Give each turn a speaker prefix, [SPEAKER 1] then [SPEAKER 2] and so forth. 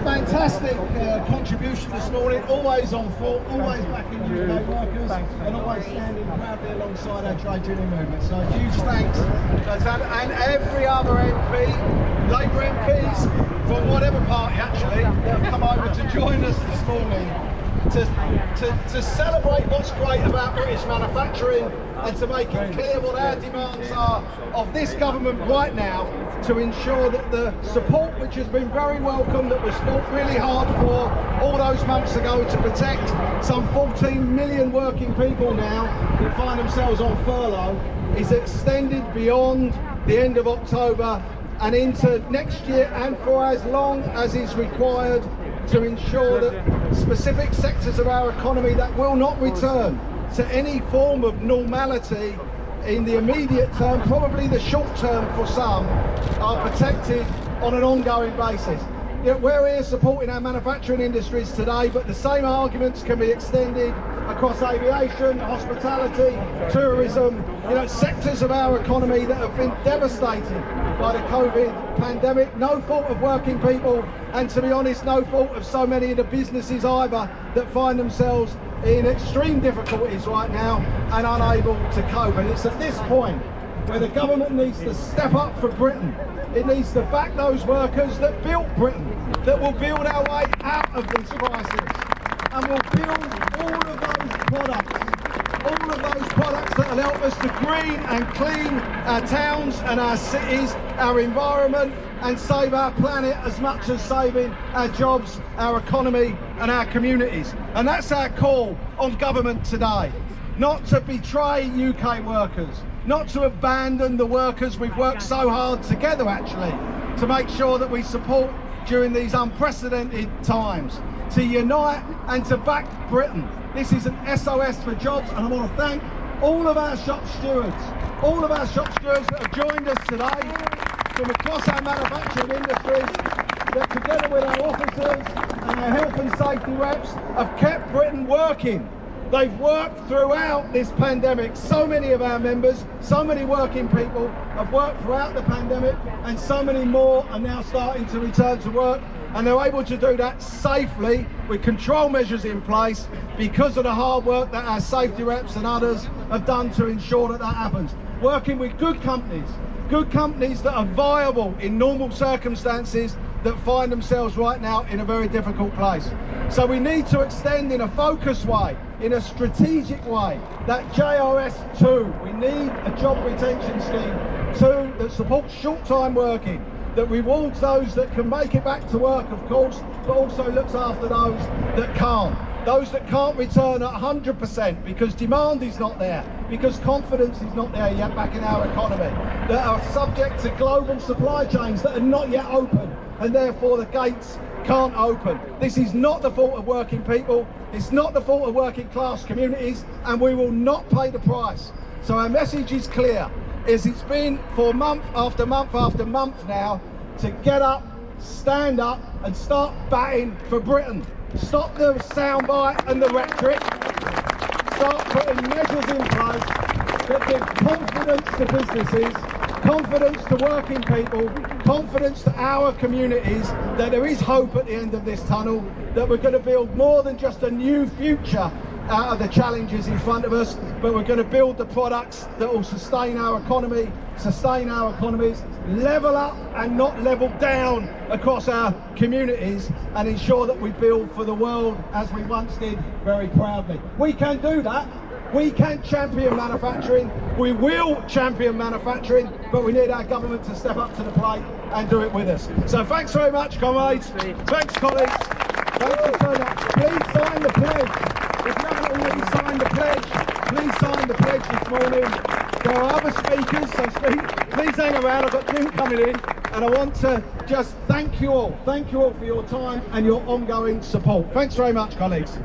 [SPEAKER 1] fantastic contribution this morning, always on full, always backing UK workers, and always standing proudly alongside our trade union movement. So huge thanks and every other MP, Labour MPs from whatever party actually, that have come over to join us this morning to celebrate what's great about British manufacturing and to make it clear what our demands are of this government right now, to ensure that the support, which has been very welcome, that was fought really hard for all those months ago to protect some 14 million working people now who find themselves on furlough, is extended beyond the end of October and into next year, and for as long as is required, to ensure that specific sectors of our economy that will not return to any form of normality in the immediate term, probably the short term for some, are protected on an ongoing basis. We're here supporting our manufacturing industries today, but the same arguments can be extended across aviation, hospitality, tourism, sectors of our economy that have been devastated by the COVID pandemic. No fault of working people, and to be honest, no fault of so many of the businesses either, that find themselves in extreme difficulties right now and unable to cope. And it's at this point where the government needs to step up for Britain. It needs to back those workers that built Britain, that will build our way out of this crisis, and will build all of those products that will help us to green and clean our towns and our cities, our environment, and save our planet as much as saving our jobs, our economy and our communities. And that's our call on government today. Not to betray UK workers, not to abandon the workers we've worked so hard together actually to make sure that we support during these unprecedented times, to unite and to back Britain. This is an SOS for jobs, and I want to thank all of our shop stewards that have joined us today from across our manufacturing industries, that together with our officers and our health and safety reps have kept Britain working. They've worked throughout this pandemic. So many of our members, so many working people have worked throughout the pandemic, and so many more are now starting to return to work, and they're able to do that safely with control measures in place because of the hard work that our safety reps and others have done to ensure that that happens. Working with good companies that are viable in normal circumstances, that find themselves right now in a very difficult place. So we need to extend in a focused way, in a strategic way, that JRS 2. We need a job retention scheme 2 that supports short-time working, that rewards those that can make it back to work, of course, but also looks after those that can't. Those that can't return at 100% because demand is not there, because confidence is not there yet back in our economy, that are subject to global supply chains that are not yet open, and therefore the gates can't open. This is not the fault of working people, it's not the fault of working class communities, and we will not pay the price. So our message is clear, as it's been for month after month after month now, to get up, stand up and start batting for Britain. Stop the soundbite and the rhetoric. Start putting measures in place that give confidence to businesses, confidence to working people, confidence to our communities that there is hope at the end of this tunnel, that we're going to build more than just a new future out of the challenges in front of us, but we're going to build the products that will sustain our economy, sustain our economies, level up and not level down across our communities, and ensure that we build for the world as we once did very proudly. We can do that. We can champion manufacturing. We will champion manufacturing, but we need our government to step up to the plate and do it with us. So thanks very much, comrades. Thanks, colleagues. Thank you so much. Please sign the pledge. If you haven't already signed the pledge, please sign the pledge this morning. There are other speakers, so please hang around. I've got Jim coming in, and I want to just thank you all. Thank you all for your time and your ongoing support. Thanks very much, colleagues.